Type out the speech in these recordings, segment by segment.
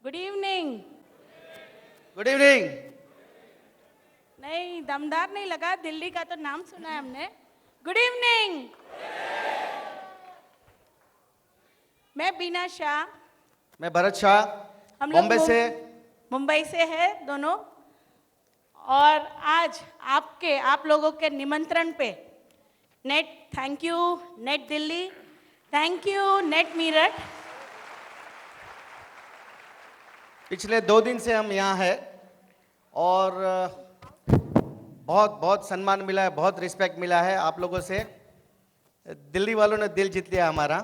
Good evening. Good evening. नहीं, दमदार नहीं लगा, दिल्ली का तो नाम सुना है हमने। Good evening. मैं बीना शाह। मैं भरत शाह, हम लोग बॉम्बे से। मुंबई से है दोनों। और आज आप लोगों के निमंत्रण पे net, thank you net Delhi, thank you net Meerut. पिछले 2 दिन से हम यहाँ हैं और बहुत बहुत सम्मान मिला है, बहुत रिस्पेक्ट मिला है आप लोगों से। दिल्ली वालों ने दिल जीत लिया हमारा।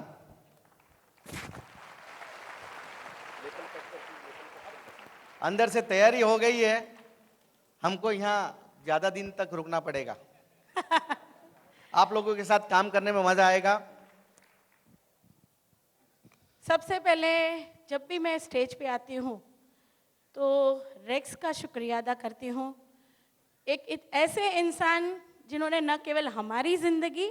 अंदर से तैयारी हो गई है, हमको यहाँ ज़्यादा दिन तक रुकना पड़ेगा। आप लोगों के साथ काम करने में मज़ा आएगा। सबसे पहले जब भी मैं स्टेज पे आती हूँ तो रेक्स का शुक्रिया अदा करती हूँ। एक ऐसे इंसान जिन्होंने न केवल हमारी ज़िंदगी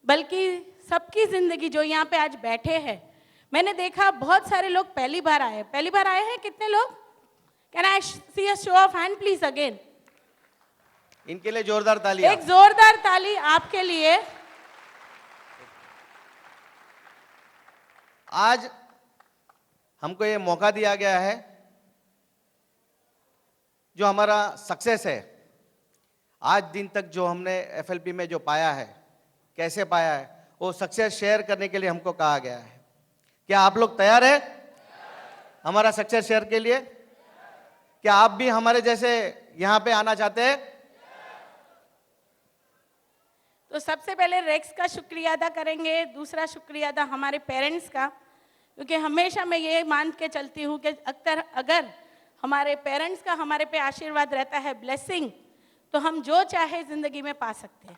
बल्कि सबकी ज़िंदगी, जो यहाँ पे आज बैठे हैं, मैंने देखा बहुत सारे लोग पहली बार आए हैं। कितने लोग? Can I see a show of hand please again? इनके लिए जोरदार तालियां। एक जोरदार ताली आपके लिए। आज हमको ये मौका दिया गया है, जो हमारा सक्सेस है, आज दिन तक जो हमने एफएलपी में जो पाया है, कैसे पाया है, वो सक्सेस शेयर करने के लिए हमको कहा गया है। क्या आप लोग तैयार हैं हमारा सक्सेस शेयर के लिए? क्या आप भी हमारे जैसे यहाँ पे आना चाहते हैं? तो सबसे पहले रेक्स का शुक्रिया अदा करेंगे, दूसरा शुक्रिया अदा हमारे पेरेंट्स का, क्योंकि हमेशा मैं ये मान के चलती हूँ कि अगर हमारे पेरेंट्स का हमारे पे आशीर्वाद रहता है, ब्लेसिंग, तो हम जो चाहे जिंदगी में पा सकते हैं।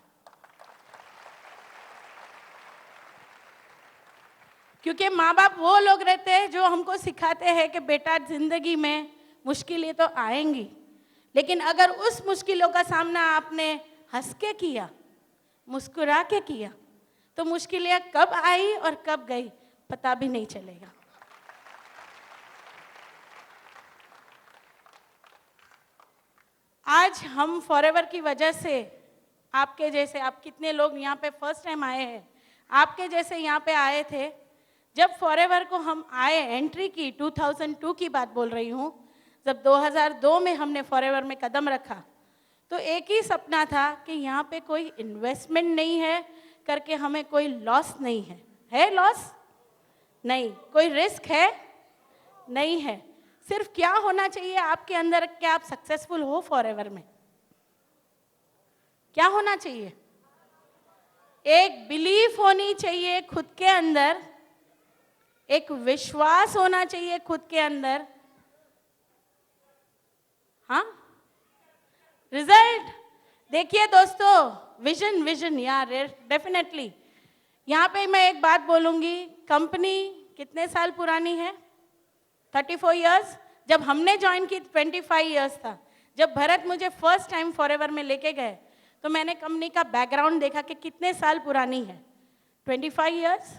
क्योंकि माँ बाप वो लोग रहते हैं जो हमको सिखाते हैं कि बेटा जिंदगी में मुश्किलें तो आएंगी, लेकिन अगर उस मुश्किलों का सामना आपने हंस के किया, मुस्कुरा के किया, तो मुश्किलें कब आई और कब गई पता भी नहीं चलेगा। आज हम फॉरएवर की वजह से आपके जैसे, आप कितने लोग यहाँ पे फर्स्ट टाइम आए हैं, आपके जैसे यहाँ पे आए थे। जब फॉरएवर को हम आए, एंट्री की, 2002 की बात बोल रही हूँ, जब 2002 में हमने फॉरएवर में कदम रखा, तो एक ही सपना था कि यहाँ पे कोई इन्वेस्टमेंट नहीं है करके हमें कोई लॉस नहीं है। है लॉस? नहीं। कोई रिस्क है? नहीं है। सिर्फ क्या होना चाहिए आपके अंदर, क्या आप सक्सेसफुल हो फॉरएवर में? क्या होना चाहिए? एक बिलीफ होनी चाहिए खुद के अंदर, एक विश्वास होना चाहिए खुद के अंदर। हाँ, रिजल्ट देखिए दोस्तों, विजन विजन यार, डेफिनेटली। यहाँ पे मैं एक बात बोलूँगी, कंपनी कितने साल पुरानी है? 34 इयर्स। जब हमने ज्वाइन की 25 इयर्स था। जब भरत मुझे फर्स्ट टाइम फॉरएवर में लेके गए तो मैंने कंपनी का बैकग्राउंड देखा कि कितने साल पुरानी है। 25 years.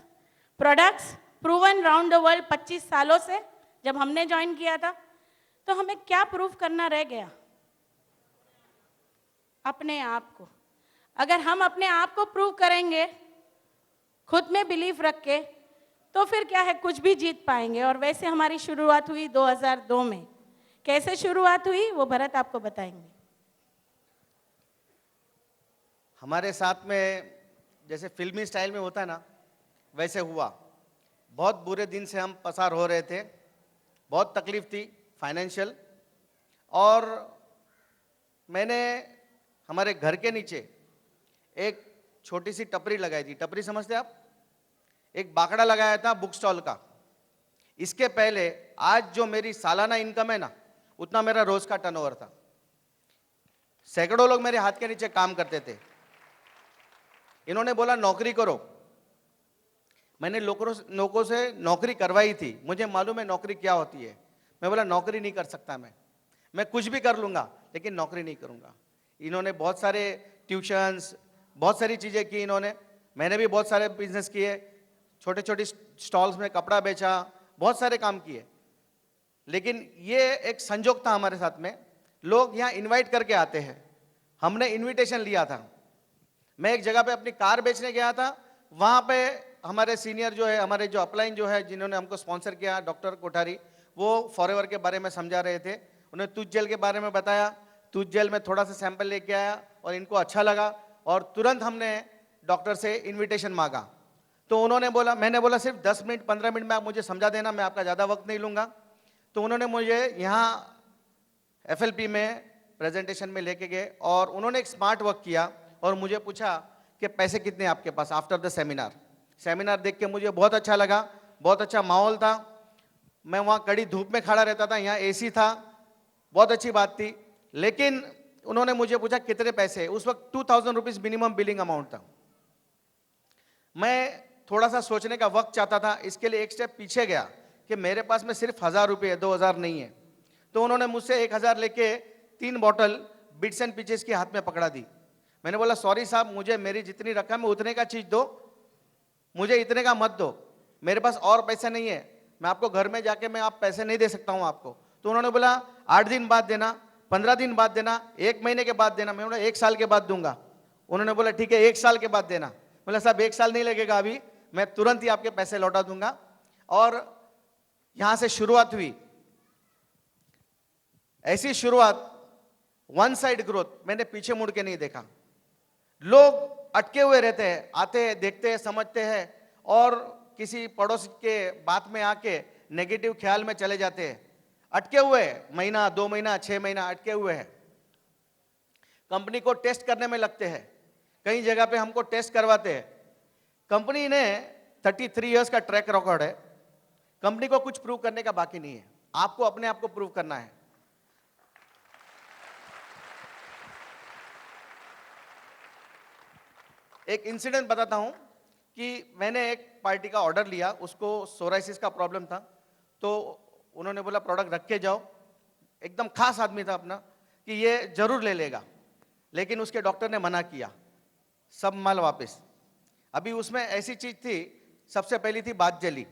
Products proven round the world 25 सालों से जब हमने ज्वाइन किया था। तो हमें क्या प्रूव करना रह गया? अपने आप को। अगर हम अपने आप को प्रूव करेंगे खुद में बिलीफ रख के, तो फिर क्या है, कुछ भी जीत पाएंगे। और वैसे हमारी शुरुआत हुई 2002 में। कैसे शुरुआत हुई वो भरत आपको बताएंगे। हमारे साथ में जैसे फिल्मी स्टाइल में होता है ना, वैसे हुआ। बहुत बुरे दिन से हम पसार हो रहे थे, बहुत तकलीफ थी फाइनेंशियल। और मैंने हमारे घर के नीचे एक छोटी सी टपरी लगाई थी। टपरी समझते आप? एक बाकड़ा लगाया था बुक स्टॉल का। इसके पहले आज जो मेरी सालाना इनकम है ना, उतना मेरा रोज का टर्नओवर था। सैकड़ों लोग मेरे हाथ के नीचे काम करते थे। इन्होंने बोला नौकरी करो। मैंने लोगों से नौकरी करवाई थी। मुझे मालूम है नौकरी क्या होती है। मैं बोला नौकरी नहीं कर सकता, मैं कुछ भी कर लूंगा लेकिन नौकरी नहीं करूंगा। इन्होंने बहुत सारे ट्यूशन्स, बहुत सारी चीज़ें की इन्होंने। मैंने भी बहुत सारे बिजनेस किए, छोटे छोटे स्टॉल्स में कपड़ा बेचा, बहुत सारे काम किए। लेकिन ये एक संजोग था हमारे साथ में, लोग यहाँ इनवाइट करके आते हैं, हमने इनविटेशन लिया था। मैं एक जगह पे अपनी कार बेचने गया था, वहाँ पे हमारे सीनियर जो है, हमारे जो अपलाइन जो है, जिन्होंने हमको स्पॉन्सर किया, डॉक्टर कोठारी, वो फॉरएवर के बारे में समझा रहे थे। उन्हें तुझ जेल के बारे में बताया, तुझ जेल में थोड़ा सा सैंपल लेके आया और इनको अच्छा लगा और तुरंत हमने डॉक्टर से इन्विटेशन मांगा। तो उन्होंने बोला, मैंने बोला सिर्फ 10 मिनट 15 मिनट में आप मुझे समझा देना, मैं आपका ज़्यादा वक्त नहीं लूँगा। तो उन्होंने मुझे यहाँ FLP में प्रेजेंटेशन में लेके गए और उन्होंने एक स्मार्ट वर्क किया और मुझे पूछा कि पैसे कितने आपके पास आफ्टर द सेमिनार देख के मुझे बहुत अच्छा लगा, बहुत अच्छा माहौल था। मैं वहाँ कड़ी धूप में खड़ा रहता था, यहाँ AC था, बहुत अच्छी बात थी। लेकिन उन्होंने मुझे पूछा कितने पैसे, उस वक्त 2000 रुपीज़ मिनिमम बिलिंग अमाउंट था। मैं थोड़ा सा सोचने का वक्त चाहता था, इसके लिए एक स्टेप पीछे गया कि मेरे पास में सिर्फ 1000 रुपये है, 2000 नहीं है। तो उन्होंने मुझसे 1000 लेके 3 बॉटल बिट्स एंड पीचेस के हाथ में पकड़ा दी। मैंने बोला सॉरी साहब, मुझे मेरी जितनी रकम है उतने का चीज़ दो, मुझे इतने का मत दो, मेरे पास और पैसा नहीं है, मैं आपको घर में जाके मैं आप पैसे नहीं दे सकता हूँ आपको। तो उन्होंने बोला 8 दिन बाद देना, 15 दिन बाद देना, 1 महीने के बाद देना। मैं बोला 1 साल के बाद दूंगा। उन्होंने बोला ठीक है 1 साल के बाद देना। बोला साहब 1 साल नहीं लगेगा, अभी मैं तुरंत ही आपके पैसे लौटा दूंगा। और यहां से शुरुआत हुई, ऐसी शुरुआत, वन साइड ग्रोथ। मैंने पीछे मुड़ के नहीं देखा। लोग अटके हुए रहते हैं, आते हैं, देखते हैं, समझते हैं और किसी पड़ोस के बात में आके नेगेटिव ख्याल में चले जाते हैं। अटके हुए महीना 2 महीना 6 महीना अटके हुए हैं, कंपनी को टेस्ट करने में लगते हैं, कई जगह पे हमको टेस्ट करवाते हैं। कंपनी ने 33 इयर्स का ट्रैक रिकॉर्ड है, कंपनी को कुछ प्रूव करने का बाकी नहीं है, आपको अपने आप को प्रूव करना है। एक इंसिडेंट बताता हूं कि मैंने एक पार्टी का ऑर्डर लिया, उसको सोराइसिस का प्रॉब्लम था, तो उन्होंने बोला प्रोडक्ट रख के जाओ। एकदम खास आदमी था अपना कि ये जरूर ले लेगा, लेकिन उसके डॉक्टर ने मना किया, सब माल वापस। अभी उसमें ऐसी चीज थी, सबसे पहली थी बात जली।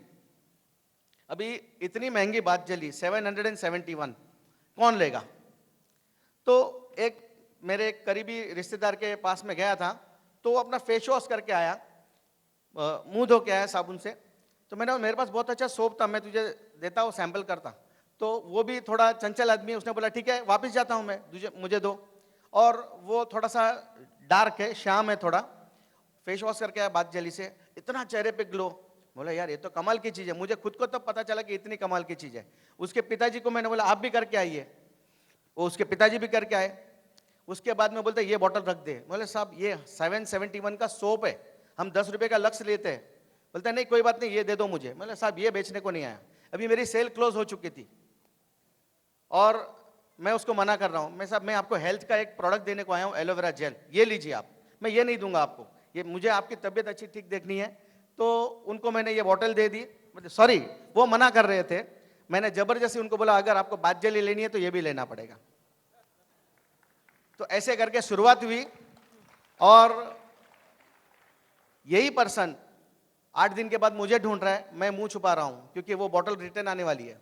अभी इतनी महंगी बात जली 771, कौन लेगा? तो एक मेरे करीबी रिश्तेदार के पास में गया था, तो वो अपना फेस वॉश करके आया, मुंह धो के आया साबुन से। तो मैंने, मेरे पास बहुत अच्छा सोप था, मैं तुझे देता हूँ सैंपल करता। तो वो भी थोड़ा चंचल आदमी है, उसने बोला ठीक है वापस जाता हूँ मैं, मुझे दो। और वो थोड़ा सा डार्क है, शाम है थोड़ा, फेस वॉश करके आया बात जली से, इतना चेहरे पे ग्लो। बोला यार ये तो कमाल की चीज़ है। मुझे खुद को तब पता चला कि इतनी कमाल की चीज़ है। उसके पिताजी को मैंने बोला आप भी करके आइए, वो उसके पिताजी भी करके आए। उसके बाद में बोलते ये बॉटल रख दे। बोले साहब ये 771 का सोप है, हम 10 रुपये का लक्ष्य लेते हैं। बोलते नहीं कोई बात नहीं, ये दे दो मुझे। बोले साहब ये बेचने को नहीं आया, अभी मेरी सेल क्लोज हो चुकी थी और मैं उसको मना कर रहा हूँ। मैं साहब मैं आपको हेल्थ का एक प्रोडक्ट देने को आया हूँ, एलोवेरा जेल, ये लीजिए आप, मैं ये नहीं दूंगा आपको, ये मुझे आपकी तबीयत अच्छी ठीक देखनी है। तो उनको मैंने ये बॉटल दे दी। सॉरी, वो मना कर रहे थे, मैंने जबरदस्ती उनको बोला अगर आपको बात जली लेनी है तो ये भी लेना पड़ेगा। तो ऐसे करके शुरुआत हुई और यही पर्सन 8 दिन के बाद मुझे ढूंढ रहा है, मैं मुंह छुपा रहा हूं क्योंकि वो बॉटल रिटर्न आने वाली है।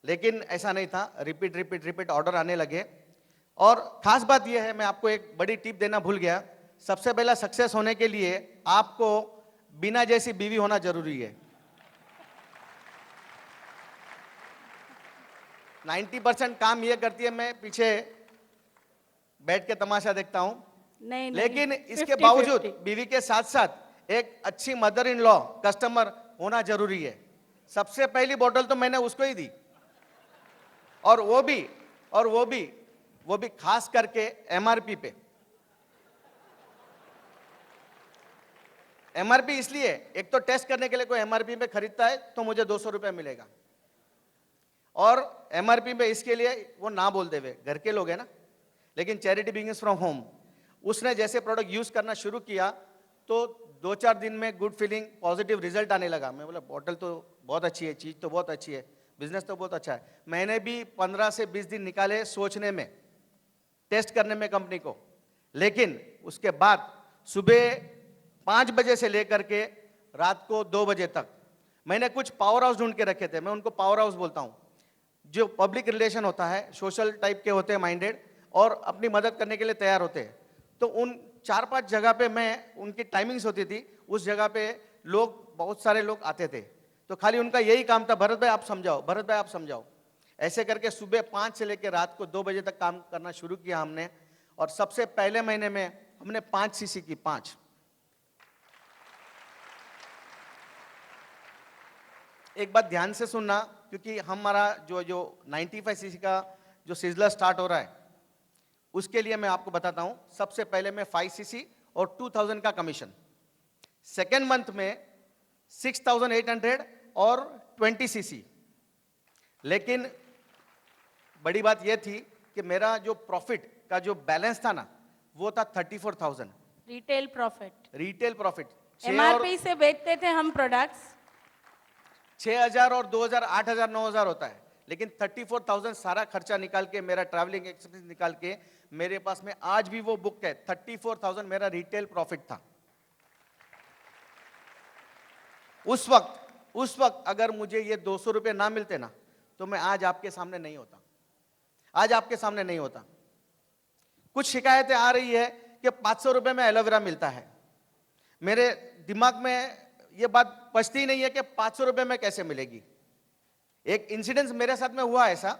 लेकिन ऐसा नहीं था, रिपीट ऑर्डर आने लगे। और खास बात यह है, मैं आपको एक बड़ी टिप देना भूल गया, सबसे पहला सक्सेस होने के लिए आपको बिना जैसी बीवी होना जरूरी है। 90% काम ये करती है, मैं पीछे बैठ के तमाशा देखता हूं। नहीं, लेकिन इसके 50-50 बावजूद बीवी के साथ साथ एक अच्छी मदर इन लॉ कस्टमर होना जरूरी है। सबसे पहली बोतल तो मैंने उसको ही दी, और वो भी खास करके एमआरपी पे। एमआरपी इसलिए, एक तो टेस्ट करने के लिए कोई एमआरपी पे खरीदता है तो मुझे 200 रुपये मिलेगा, और एमआरपी पे इसके लिए वो ना बोल देवे, घर के लोग हैं ना। लेकिन चैरिटी बिगिंस फ्रॉम होम, उसने जैसे प्रोडक्ट यूज करना शुरू किया तो 2-4 दिन में गुड फीलिंग, पॉजिटिव रिजल्ट आने लगा। मैं बोला बॉटल तो बहुत अच्छी है, चीज तो बहुत अच्छी है, बिजनेस तो बहुत अच्छा है। मैंने भी 15 से 20 दिन निकाले सोचने में, टेस्ट करने में कंपनी को। लेकिन उसके बाद सुबह 5 बजे से लेकर के रात को 2 बजे तक मैंने कुछ पावर हाउस ढूंढ के रखे थे, मैं उनको पावर हाउस बोलता हूँ, जो पब्लिक रिलेशन होता है, सोशल टाइप के होते हैं, माइंडेड, और अपनी मदद करने के लिए तैयार होते हैं। तो उन 4-5 जगह पे मैं, उनकी टाइमिंग्स होती थी, उस जगह पे लोग, बहुत सारे लोग आते थे, तो खाली उनका यही काम था, भरत भाई आप समझाओ, भरत भाई आप समझाओ। ऐसे करके सुबह 5 से लेकर रात को 2 बजे तक काम करना शुरू किया हमने। और सबसे पहले महीने में हमने 5 सीसी की, 5। एक बात ध्यान से सुनना, क्योंकि हमारा जो 95 सीसी का जो सिजलर स्टार्ट हो रहा है, उसके लिए मैं आपको बताता हूं। सबसे पहले मैं 5 सीसी और 2000 का कमीशन, सेकेंड मंथ में 6800 और 20 सीसी। लेकिन बड़ी बात यह थी कि मेरा जो प्रॉफिट का जो बैलेंस था ना, वो था 34,000 retail profit. Retail profit. MRP से बेचते थे हम प्रोडक्ट्स। 6,000 और 2,000 8,000 9,000 होता है, लेकिन 34,000 सारा खर्चा निकाल के, मेरा ट्रैवलिंग एक्सपेंस निकाल के, मेरे पास में आज भी वो बुक है, 34,000 मेरा रिटेल प्रॉफिट था। उस वक्त अगर मुझे ये 200 रुपए ना मिलते ना, तो मैं आज आपके सामने नहीं होता, आज आपके सामने नहीं होता। कुछ शिकायतें आ रही है कि 500 रुपए में एलोवेरा मिलता है। मेरे दिमाग में ये बात पचती नहीं है कि 500 रुपए में कैसे मिलेगी। एक इंसिडेंस मेरे साथ में हुआ ऐसा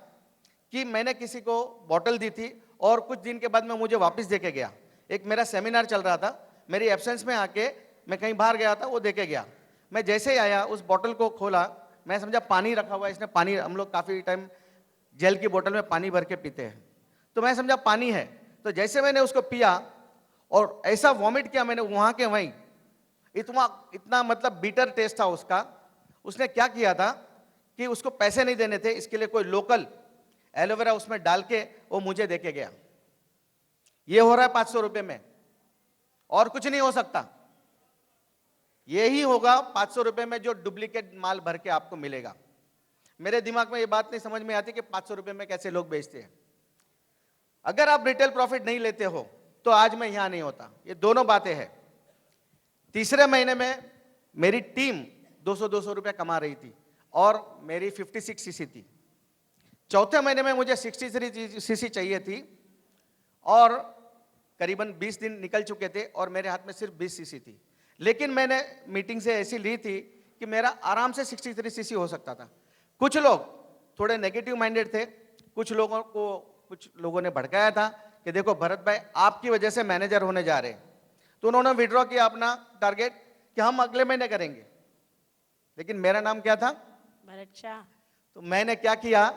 कि मैंने किसी को बॉटल दी थी और कुछ दिन के बाद में मुझे वापस देके गया। एक मेरा सेमिनार चल रहा था, मेरी एब्सेंस में आके मैं कहीं बाहर गया था, वो देके गया। मैं जैसे ही आया, उस बॉटल को खोला, मैं समझा पानी रखा हुआ है, इसने पानी, हम लोग काफ़ी टाइम जेल की बोतल में पानी भर के पीते हैं, तो मैं समझा पानी है। तो जैसे मैंने उसको पिया और ऐसा वॉमिट किया मैंने वहाँ के वहीं, इतना मतलब बीटर टेस्ट था उसका। उसने क्या किया था कि उसको पैसे नहीं देने थे, इसके लिए कोई लोकल एलोवेरा उसमें डाल के वो मुझे देके गया। ये हो रहा है 500 रुपए में, और कुछ नहीं हो सकता। यही होगा 500 रुपए में जो डुप्लीकेट माल भर के आपको मिलेगा। मेरे दिमाग में ये बात नहीं समझ में आती कि 500 रुपए में कैसे लोग बेचते हैं। अगर आप रिटेल प्रॉफिट नहीं लेते हो तो आज मैं यहां नहीं होता। ये दोनों बातें हैं। तीसरे महीने में मेरी टीम 200-200 रुपए कमा रही थी और मेरी 56 सीसी थी। चौथे महीने में मुझे 63 सीसी चाहिए थी और करीबन 20 दिन निकल चुके थे और मेरे हाथ में सिर्फ 20 सीसी थी। लेकिन मैंने मीटिंग से ऐसी ली थी कि मेरा आराम से 63 सीसी हो सकता था। कुछ लोग थोड़े नेगेटिव माइंडेड थे, कुछ लोगों ने भड़काया था कि देखो भरत भाई आपकी वजह से मैनेजर होने जा रहे हैं, तो उन्होंने विड्रॉ किया अपना टारगेट कि हम अगले महीने करेंगे। लेकिन मेरा नाम क्या था? भरत शाह। तो मैंने क्या किया,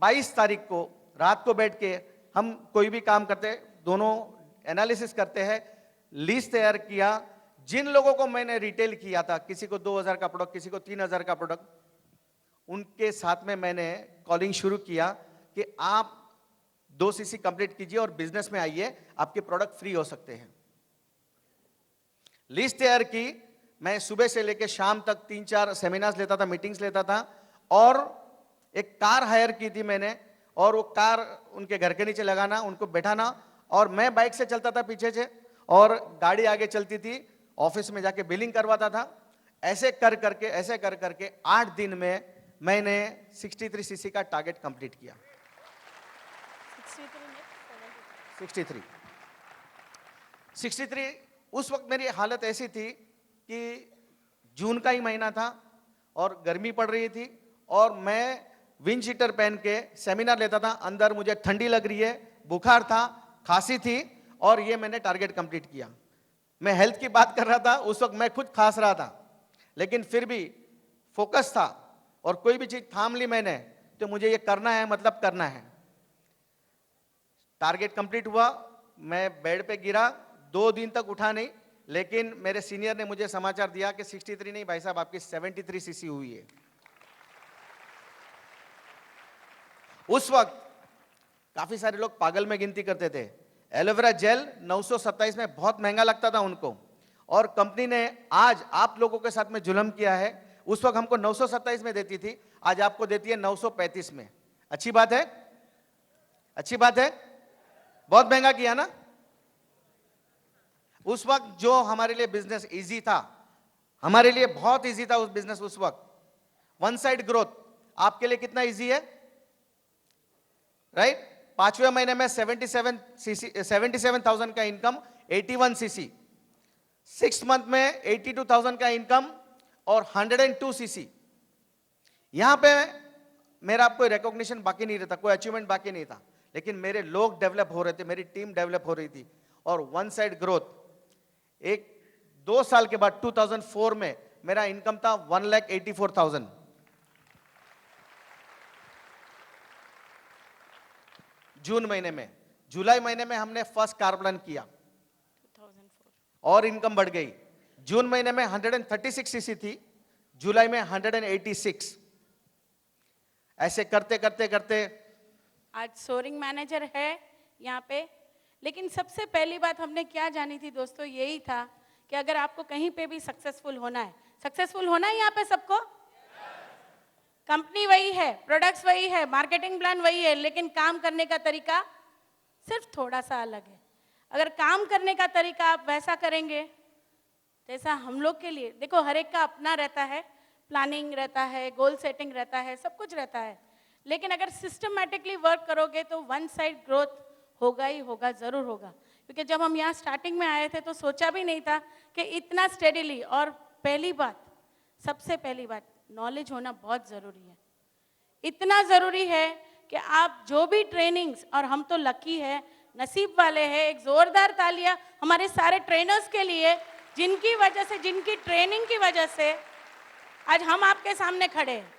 22 तारीख को रात को बैठ के हम कोई भी काम करते, दोनों एनालिसिस करते हैं, लिस्ट तैयार किया। जिन लोगों को मैंने रिटेल किया था, किसी को 2,000 का प्रोडक्ट, किसी को 3,000 का प्रोडक्ट, उनके साथ में मैंने कॉलिंग शुरू किया कि आप 2 सीसी कंप्लीट कीजिए और बिजनेस में आइए, आपके प्रोडक्ट फ्री हो सकते हैं। लिस्ट तैयार की। मैं सुबह से लेकर शाम तक 3-4 सेमिनार्स लेता था, मीटिंग्स लेता था, और एक कार हायर की थी मैंने, और वो कार उनके घर के नीचे लगाना, उनको बैठाना, और मैं बाइक से चलता था पीछे से और गाड़ी आगे चलती थी, ऑफिस में जाके बिलिंग करवाता था। ऐसे कर करके 8 दिन में मैंने 63 सीसी का टारगेट कंप्लीट किया। 63। उस वक्त मेरी हालत ऐसी थी कि जून का ही महीना था और गर्मी पड़ रही थी और मैं विंड शीटर पहन के सेमिनार लेता था। अंदर मुझे ठंडी लग रही है, बुखार था, खांसी थी, और ये मैंने टारगेट कंप्लीट किया। मैं हेल्थ की बात कर रहा था, उस वक्त मैं खुद खांस रहा था, लेकिन फिर भी फोकस था और कोई भी चीज थाम ली मैंने, तो मुझे ये करना है, मतलब करना है। टारगेट कंप्लीट हुआ। मैं बेड पे गिरा, 2 दिन तक उठा नहीं, लेकिन मेरे सीनियर ने मुझे समाचार दिया कि 63 नहीं भाई साहब, आपकी 73 सीसी हुई है। उस वक्त काफी सारे लोग पागल में गिनती करते थे। एलोवेरा जेल 927 में बहुत महंगा लगता था उनको, और कंपनी ने आज आप लोगों के साथ में जुल्म किया है। उस वक्त हमको 927 में देती थी, आज आपको देती है 935 में। अच्छी बात है, अच्छी बात है। बहुत महंगा किया ना। उस वक्त जो हमारे लिए बिजनेस इजी था, हमारे लिए बहुत इजी था उस बिजनेस उस वक्त, वन साइड ग्रोथ आपके लिए कितना इजी है, राइट? 5वें महीने में 77,000 का इनकम, 81 सीसी। 6th मंथ में 82,000 का इनकम और 102 सीसी। यहां पे मेरा कोई रिकॉग्निशन बाकी नहीं रहता, कोई अचीवमेंट बाकी नहीं था, लेकिन मेरे लोग डेवलप हो रहे थे, मेरी टीम डेवलप हो रही थी। और वन साइड ग्रोथ, एक 2 साल के बाद 2004 में मेरा इनकम था 1,84,000। जून महीने में, जुलाई महीने में हमने फर्स्ट कार प्लान किया 2004 और इनकम बढ़ गई। जून महीने में 136 सीसी थी, जुलाई में 186। ऐसे करते करते करते आज सोरिंग मैनेजर है यहाँ पे। लेकिन सबसे पहली बात हमने क्या जानी थी दोस्तों, यही था कि अगर आपको कहीं पे भी सक्सेसफुल होना है, सक्सेसफुल होना है यहाँ पे सबको। कंपनी वही है, प्रोडक्ट्स वही है, मार्केटिंग प्लान वही है, लेकिन काम करने का तरीका सिर्फ थोड़ा सा अलग है। अगर काम करने का तरीका आप वैसा करेंगे जैसा हम लोग के लिए, देखो हर एक का अपना रहता है, प्लानिंग रहता है, गोल सेटिंग रहता है, सब कुछ रहता है, लेकिन अगर सिस्टमैटिकली वर्क करोगे तो वन साइड ग्रोथ होगा ही होगा, ज़रूर होगा। क्योंकि जब हम यहाँ स्टार्टिंग में आए थे तो सोचा भी नहीं था कि इतना स्टेडिली। और पहली बात, सबसे पहली बात, नॉलेज होना बहुत ज़रूरी है। इतना ज़रूरी है कि आप जो भी ट्रेनिंग्स, और हम तो लकी है, नसीब वाले हैं, एक ज़ोरदार तालियां हमारे सारे ट्रेनर्स के लिए, जिनकी वजह से, जिनकी ट्रेनिंग की वजह से आज हम आपके सामने खड़े हैं।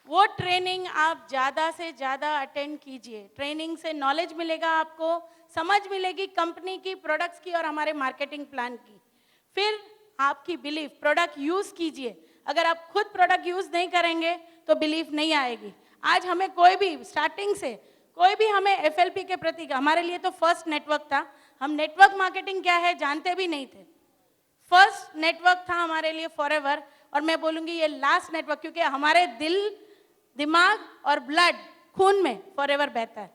वो ट्रेनिंग आप ज़्यादा से ज़्यादा अटेंड कीजिए। ट्रेनिंग से नॉलेज मिलेगा, आपको समझ मिलेगी कंपनी की, प्रोडक्ट्स की और हमारे मार्केटिंग प्लान की। फिर आपकी बिलीफ, प्रोडक्ट यूज़ कीजिए। अगर आप खुद प्रोडक्ट यूज़ नहीं करेंगे तो बिलीफ नहीं आएगी। आज हमें कोई भी स्टार्टिंग से कोई भी हमें एफएलपी के प्रति, हमारे लिए तो फर्स्ट नेटवर्क था, हम नेटवर्क मार्केटिंग क्या है जानते भी नहीं थे। फर्स्ट नेटवर्क था हमारे लिए फॉरएवर, और मैं बोलूँगी ये लास्ट नेटवर्क, क्योंकि हमारे दिल, दिमाग और ब्लड, खून में फॉरएवर बहता है।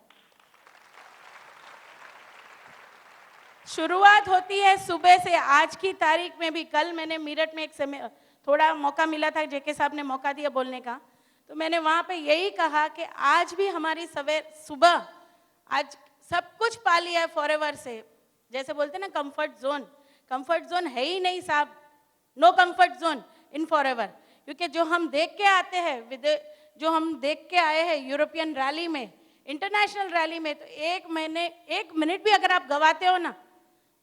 शुरुआत होती है सुबह से। आज की तारीख में भी, कल मैंने मीरठ में एक समय थोड़ा मौका मिला था, जेके साहब ने मौका दिया बोलने का, तो मैंने वहाँ पे यही कहा कि आज भी हमारी सुबह आज सब कुछ पा लिया है फॉरएवर से। जैसे बोलते हैं ना कंफर्ट जोन है ही नहीं साहब, no comfort zone in forever. क्योंकि जो हम देख के आते हैं, जो हम देख के आए हैं यूरोपियन रैली में, इंटरनेशनल रैली में, तो एक मिनट भी अगर आप गवाते हो ना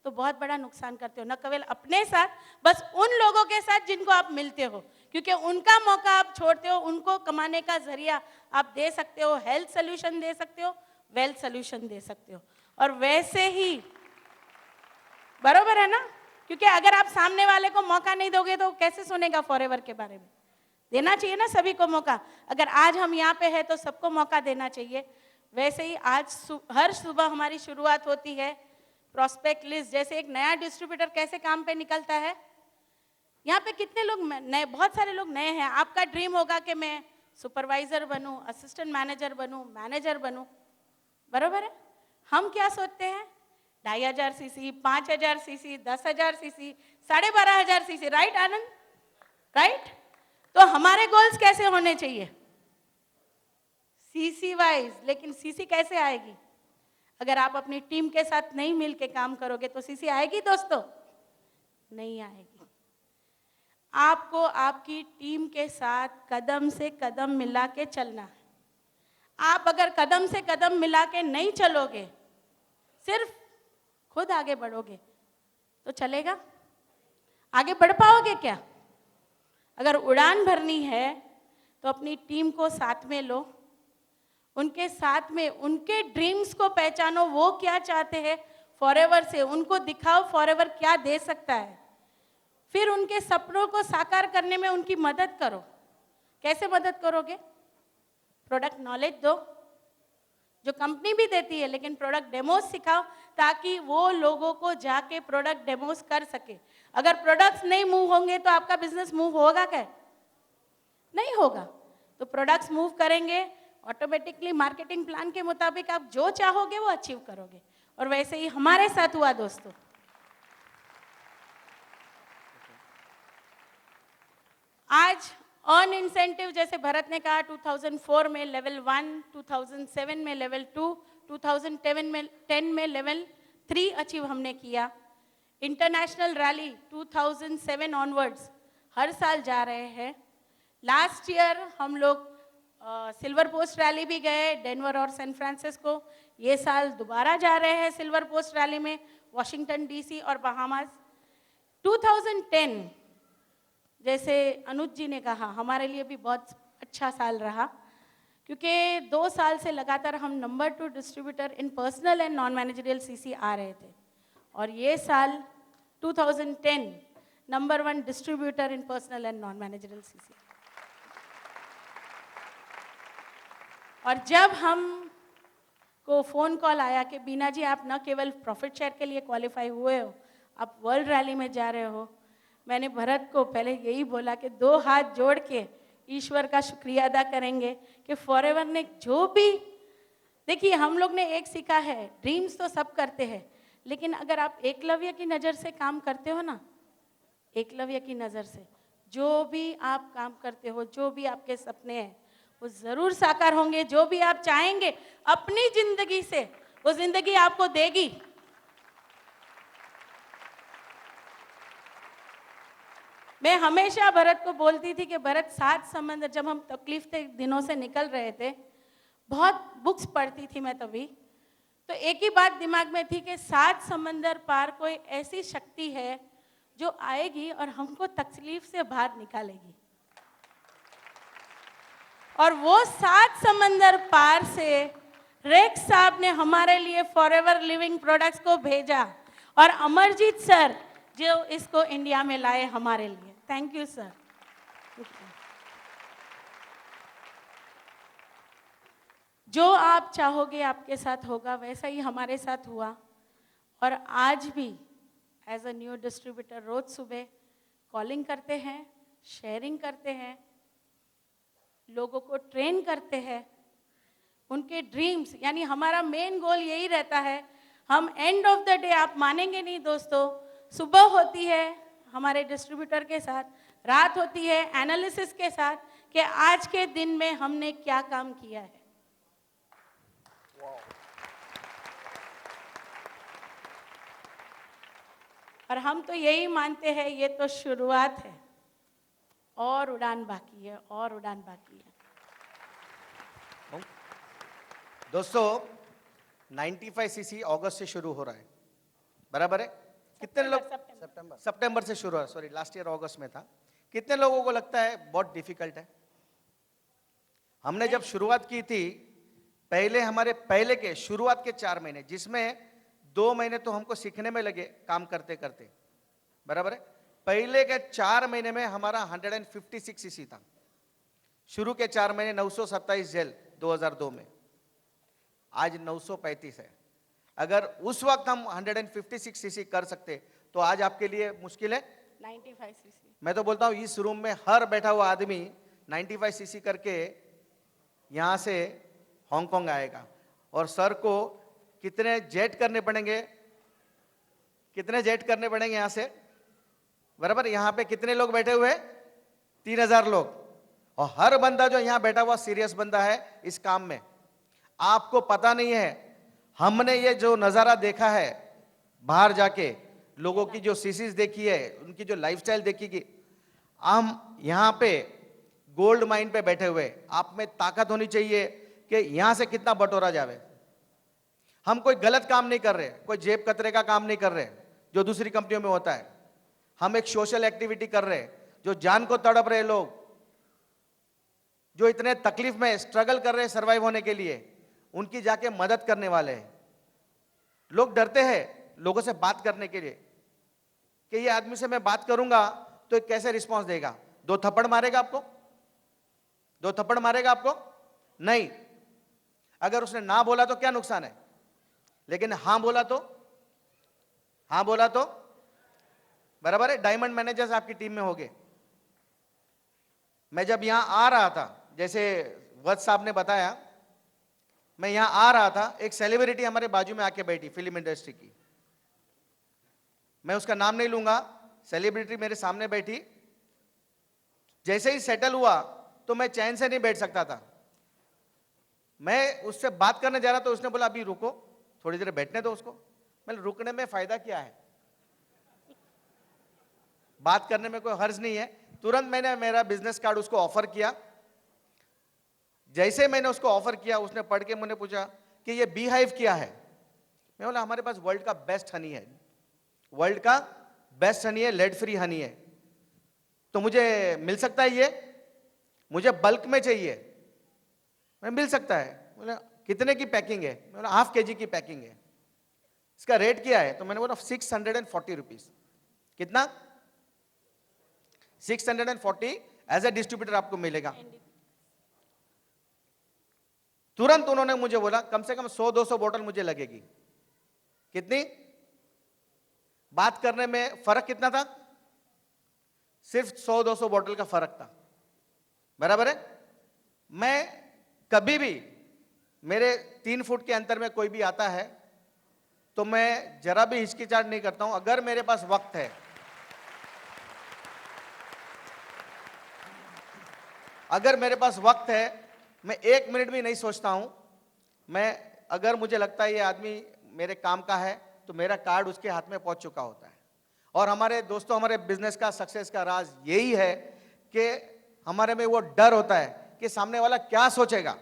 तो बहुत बड़ा नुकसान करते हो, न केवल अपने साथ, बस उन लोगों के साथ जिनको आप मिलते हो, क्योंकि उनका मौका आप छोड़ते हो, उनको कमाने का जरिया आप दे सकते हो, हेल्थ सोल्यूशन दे सकते हो, वेल्थ सोल्यूशन दे सकते हो। और वैसे ही बरोबर है ना, क्योंकि अगर आप सामने वाले को मौका नहीं दोगे तो कैसे सुनेगा फॉरएवर के बारे में। देना चाहिए ना सभी को मौका। अगर आज हम यहाँ पे हैं तो सबको मौका देना चाहिए। वैसे ही आज हर सुबह हमारी शुरुआत होती है प्रॉस्पेक्ट लिस्ट। जैसे एक नया डिस्ट्रीब्यूटर कैसे काम पे निकलता है, यहाँ पे कितने लोग नए, बहुत सारे लोग नए हैं। आपका ड्रीम होगा कि मैं सुपरवाइजर बनूं, असिस्टेंट मैनेजर बनूं, मैनेजर बनूं, बरोबर है। हम क्या सोचते हैं, 2,500 CC, 5,000 CC, 10,000 CC, 12,500 CC, right Anand, right. तो हमारे गोल्स कैसे होने चाहिए, सीसी वाइज। लेकिन सीसी कैसे आएगी, अगर आप अपनी टीम के साथ नहीं मिल के काम करोगे तो सीसी आएगी दोस्तों, नहीं आएगी। आपको आपकी टीम के साथ कदम से कदम मिला के चलना है। आप अगर कदम से कदम मिला के नहीं चलोगे, सिर्फ खुद आगे बढ़ोगे तो चलेगा, आगे बढ़ पाओगे क्या। अगर उड़ान भरनी है तो अपनी टीम को साथ में लो, उनके साथ में उनके ड्रीम्स को पहचानो, वो क्या चाहते हैं फॉरएवर से, उनको दिखाओ फॉरएवर क्या दे सकता है। फिर उनके सपनों को साकार करने में उनकी मदद करो। कैसे मदद करोगे, प्रोडक्ट नॉलेज दो, जो कंपनी भी देती है, लेकिन प्रोडक्ट डेमोस सिखाओ ताकि वो लोगों को जाके प्रोडक्ट डेमोस कर सके। अगर प्रोडक्ट्स नहीं मूव होंगे तो आपका बिजनेस मूव होगा क्या, नहीं होगा। तो प्रोडक्ट्स मूव करेंगे, ऑटोमेटिकली मार्केटिंग प्लान के मुताबिक आप जो चाहोगे वो अचीव करोगे। और वैसे ही हमारे साथ हुआ दोस्तों। आज अर्न इंसेंटिव जैसे भरत ने कहा 2004 में लेवल 1, 2007 में लेवल 2, 2010 में लेवल 3 अचीव हमने किया। इंटरनेशनल रैली 2007 ऑनवर्ड्स हर साल जा रहे हैं। लास्ट ईयर हम लोग सिल्वर पोस्ट रैली भी गए डेनवर और सैन फ्रांसिस्को। ये साल दोबारा जा रहे हैं सिल्वर पोस्ट रैली में वॉशिंगटन डीसी और बहामास। 2010 जैसे अनुज जी ने कहा हमारे लिए भी बहुत अच्छा साल रहा, क्योंकि 2 साल से लगातार हम number 2 distributor in personal and non managerial CC आ रहे थे, और ये साल 2010 number 1 distributor in personal and non managerial CC. और जब हम को फ़ोन कॉल आया कि बीना जी आप न केवल प्रॉफिट शेयर के लिए क्वालिफाई हुए हो, आप वर्ल्ड रैली में जा रहे हो, मैंने भरत को पहले यही बोला कि 2 हाथ जोड़ के ईश्वर का शुक्रिया अदा करेंगे कि फॉरएवर ने जो भी, देखिए हम लोग ने एक सीखा है, ड्रीम्स तो सब करते हैं, लेकिन अगर आप एकलव्य की नज़र से काम करते हो ना, एकलव्य की नज़र से जो भी आप काम करते हो, जो भी आपके सपने हैं वो ज़रूर साकार होंगे। जो भी आप चाहेंगे अपनी ज़िंदगी से वो ज़िंदगी आपको देगी। मैं हमेशा भरत को बोलती थी कि भरत 7 समंदर, जब हम तकलीफ के दिनों से निकल रहे थे, बहुत बुक्स पढ़ती थी मैं तभी, तो एक ही बात दिमाग में थी कि 7 समंदर पार कोई ऐसी शक्ति है जो आएगी और हमको तकलीफ से बाहर निकालेगी। और वो 7 समंदर पार से रेक्स साहब ने हमारे लिए फॉरएवर लिविंग प्रोडक्ट्स को भेजा, और अमरजीत सर जो इसको इंडिया में लाए हमारे लिए। Thank you sir. जो आप चाहोगे आपके साथ होगा, वैसा ही हमारे साथ हुआ। और आज भी एज अ न्यू डिस्ट्रीब्यूटर रोज सुबह कॉलिंग करते हैं, शेयरिंग करते हैं, लोगों को ट्रेन करते हैं, उनके ड्रीम्स, यानी हमारा मेन गोल यही रहता है। हम एंड ऑफ द डे, आप मानेंगे नहीं दोस्तों, सुबह होती है हमारे डिस्ट्रीब्यूटर के साथ, रात होती है एनालिसिस के साथ कि आज के दिन में हमने क्या काम किया है। और हम तो यही मानते हैं ये तो शुरुआत है, और उड़ान बाकी है, और उड़ान बाकी है। दोस्तों 95 सीसी अगस्त से शुरू हो रहा है, बराबर है? कितने लोग सितंबर से शुरू हुआ, सॉरी लास्ट ईयर अगस्त में था। कितने लोगों को लगता है बहुत डिफिकल्ट है? हमने जब शुरुआत की थी, पहले हमारे पहले के शुरुआत के 4 महीने, जिसमें 2 महीने तो हमको सीखने में लगे काम करते करते, बराबर है? पहले के 4 महीने में हमारा 156 सीसी था। शुरू के 4 महीने 927 जेल 2002 में, आज 935 है। अगर उस वक्त हम 156 सीसी कर सकते तो आज आपके लिए मुश्किल है 95 सीसी। मैं तो बोलता हूं इस रूम में हर बैठा हुआ आदमी 95 सीसी करके यहां से हांगकांग आएगा। और सर को कितने जेट करने पड़ेंगे, कितने जेट करने पड़ेंगे यहां से, बराबर? यहां पे कितने लोग बैठे हुए? 3000 लोग। और हर बंदा जो यहां बैठा हुआ सीरियस बंदा है इस काम में। आपको पता नहीं है, हमने ये जो नजारा देखा है बाहर जाके, लोगों की जो सीसीज देखी है, उनकी जो लाइफस्टाइल देखी कि हम यहां पे गोल्ड माइन पे बैठे हुए, आप में ताकत होनी चाहिए कि यहां से कितना बटोरा जावे। हम कोई गलत काम नहीं कर रहे, कोई जेब कतरे का काम नहीं कर रहे जो दूसरी कंपनियों में होता है। हम एक सोशल एक्टिविटी कर रहे हैं। जो जान को तड़प रहे लोग, जो इतने तकलीफ में स्ट्रगल कर रहे हैं सर्वाइव होने के लिए, उनकी जाके मदद करने वाले हैं। लोग डरते हैं लोगों से बात करने के लिए कि ये आदमी से मैं बात करूंगा तो कैसे रिस्पांस देगा, 2 थप्पड़ मारेगा आपको, 2 थप्पड़ मारेगा आपको? नहीं। अगर उसने ना बोला तो क्या नुकसान है, लेकिन हां बोला तो, हां बोला तो, बराबर है? डायमंड मैनेजर्स आपकी टीम में होंगे। मैं जब यहां आ रहा था, जैसे वत्स साहब ने बताया, मैं यहां आ रहा था, एक सेलिब्रिटी हमारे बाजू में आके बैठी फिल्म इंडस्ट्री की, मैं उसका नाम नहीं लूंगा, सेलिब्रिटी मेरे सामने बैठी, जैसे ही सेटल हुआ तो मैं चैन से नहीं बैठ सकता था। मैं उससे बात करने जा रहा तो उसने बोला अभी रुको, थोड़ी देर बैठने दो उसको। मैं रुकने में फायदा क्या है, बात करने में कोई हर्ज नहीं है। तुरंत मैंने मेरा बिजनेस कार्ड उसको ऑफर किया। जैसे मैंने उसको ऑफर किया, उसने पढ़ के मुझे पूछा कि ये बी हाइव क्या है। मैं बोला हमारे पास वर्ल्ड का बेस्ट हनी है, वर्ल्ड का बेस्ट हनी है, लेड फ्री हनी है, तो मुझे मिल सकता है ये, मुझे बल्क में चाहिए। मैं मिल सकता है। बोला कितने की पैकिंग है। मैं बोला ½ kg की पैकिंग है। इसका रेट क्या है, तो मैंने बोला 640 रुपीज। कितना? 640 एज ए डिस्ट्रीब्यूटर आपको मिलेगा। तुरंत उन्होंने मुझे बोला कम से कम 100-200 बोतल मुझे लगेगी। कितनी? बात करने में फर्क कितना था? सिर्फ 100-200 बोतल का फर्क था। बराबर है। मैं कभी भी, मेरे 3 फुट के अंतर में कोई भी आता है तो मैं जरा भी हिचकिचाहट नहीं करता हूं। अगर मेरे पास वक्त है, अगर मेरे पास वक्त है, मैं 1 मिनट भी नहीं सोचता हूं। मैं अगर मुझे लगता है ये आदमी मेरे काम का है तो मेरा कार्ड उसके हाथ में पहुंच चुका होता है। और हमारे दोस्तों, हमारे बिजनेस का सक्सेस का राज यही है कि हमारे में वो डर होता है कि सामने वाला क्या सोचेगा।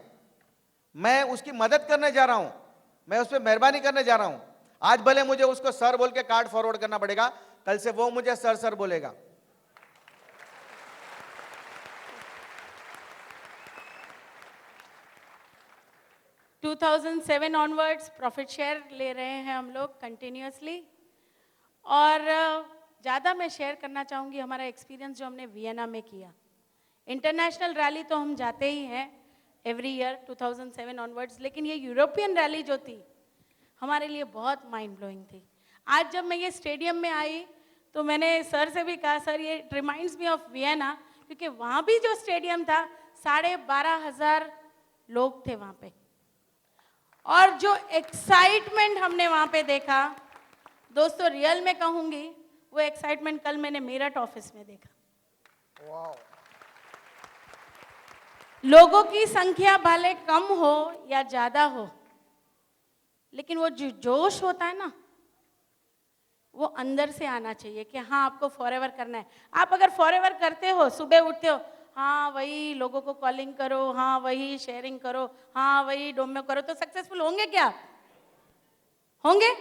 मैं उसकी मदद करने जा रहा हूं, मैं उस पर मेहरबानी करने जा रहा हूं। आज भले मुझे उसको सर बोल के कार्ड फॉरवर्ड करना पड़ेगा, कल से वो मुझे सर सर बोलेगा। टू 2007 ऑनवर्ड्स प्रॉफिट शेयर ले रहे हैं हम लोग कंटिन्यूअसली। और ज़्यादा मैं शेयर करना चाहूँगी हमारा एक्सपीरियंस जो हमने वियना में किया। इंटरनेशनल रैली तो हम जाते ही हैं एवरी ईयर 2007 ऑनवर्ड्स, लेकिन ये यूरोपियन रैली जो थी हमारे लिए बहुत माइंड ब्लोइंग थी। आज जब मैं ये स्टेडियम में आई तो मैंने सर से भी कहा, सर ये रिमाइंड्स मी ऑफ वियना, क्योंकि वहाँ भी जो स्टेडियम था 12,500 लोग थे वहाँ पे, और जो एक्साइटमेंट हमने वहाँ पे देखा, दोस्तों रियल में कहूँगी वो एक्साइटमेंट कल मैंने मेरठ ऑफिस में देखा। वाओ। लोगों की संख्या भले कम हो या ज़्यादा हो, लेकिन वो जो जोश होता है ना, वो अंदर से आना चाहिए कि हाँ आपको फॉरएवर करना है। आप अगर फॉरएवर करते हो, सुबह उठते हो, हाँ वही लोगों को कॉलिंग करो, हाँ वही शेयरिंग करो, हाँ वही डोमो करो, तो सक्सेसफुल होंगे क्या? होंगे?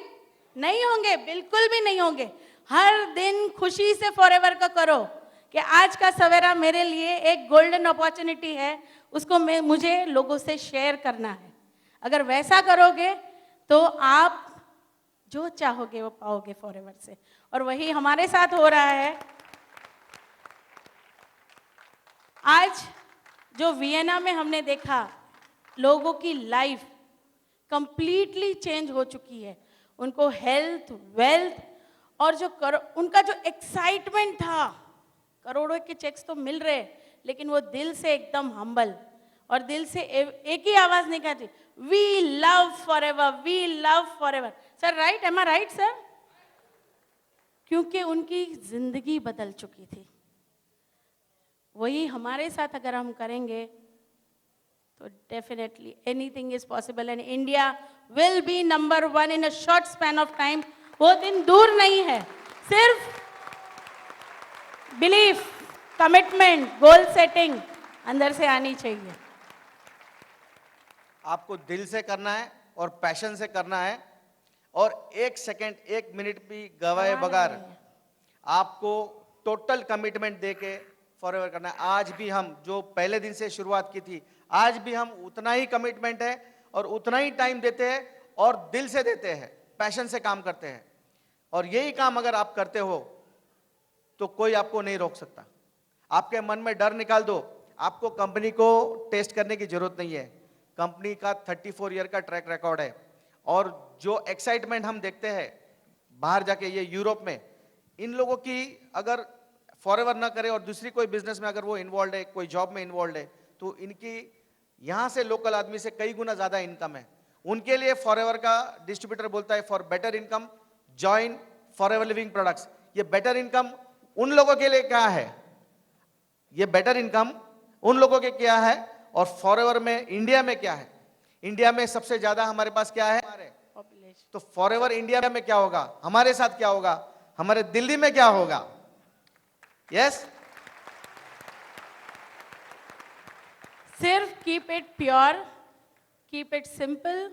नहीं होंगे, बिल्कुल भी नहीं होंगे। हर दिन खुशी से फॉरएवर का करो कि आज का सवेरा मेरे लिए एक गोल्डन अपॉर्चुनिटी है, उसको मुझे लोगों से शेयर करना है। अगर वैसा करोगे तो आप जो चाहोगे वो पाओगे फॉरएवर से, और वही हमारे साथ हो रहा है। आज जो वियना में हमने देखा, लोगों की लाइफ कंप्लीटली चेंज हो चुकी है। उनको हेल्थ, वेल्थ और जो उनका जो एक्साइटमेंट था, करोड़ों के चेक्स तो मिल रहे, लेकिन वो दिल से एकदम हम्बल और दिल से एक ही आवाज निकालती, we love forever, we love forever. Sir right, am I right sir? क्योंकि उनकी जिंदगी बदल चुकी थी। वही हमारे साथ अगर हम करेंगे तो definitely anything is possible, and India will be number 1 in a short span of time. वो दिन दूर नहीं है। सिर्फ बिलीफ, कमिटमेंट, गोल सेटिंग अंदर से आनी चाहिए। आपको दिल से करना है और पैशन से करना है, और 1 सेकंड 1 मिनट भी गवाए बगैर आपको टोटल कमिटमेंट देके फॉरएवर करना है। आज भी हम जो पहले दिन से शुरुआत की थी, आज भी हम उतना ही कमिटमेंट है और उतना ही टाइम देते हैं और दिल से देते हैं, पैशन से काम करते हैं। और यही काम अगर आप करते हो तो कोई आपको नहीं रोक सकता। आपके मन में डर निकाल दो। आपको कंपनी को टेस्ट करने की जरूरत नहीं है। कंपनी का 34 ईयर का ट्रैक रिकॉर्ड है, और जो एक्साइटमेंट हम देखते हैं बाहर जाके, ये यूरोप में, इन लोगों की अगर फॉरएवर ना करे और दूसरी कोई बिजनेस में अगर वो इन्वॉल्व है, कोई जॉब में इन्वॉल्व है, तो इनकी यहाँ से लोकल आदमी से कई गुना ज़्यादा इनकम है। उनके लिए फॉरएवर का डिस्ट्रीब्यूटर बोलता है, for better income join forever living products. ये बेटर इनकम उन लोगों के लिए क्या है? ये बेटर इनकम उन लोगों के क्या है और फॉरएवर में इंडिया में क्या है। इंडिया में सबसे ज्यादा हमारे पास क्या है, पॉपुलेशन। तो फॉरएवर इंडिया में क्या होगा, हमारे साथ क्या होगा, हमारे दिल्ली में क्या होगा। यस, सिर्फ keep it pure, keep it simple,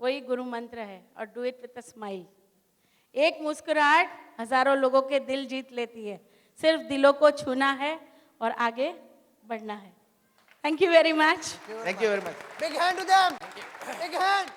वही गुरु मंत्र है। और do it with a smile. एक मुस्कुराहट हजारों लोगों के दिल जीत लेती है। सिर्फ दिलों को छूना है और आगे बढ़ना है। Thank you very much. Thank you very much. Big hand to them. Big hand.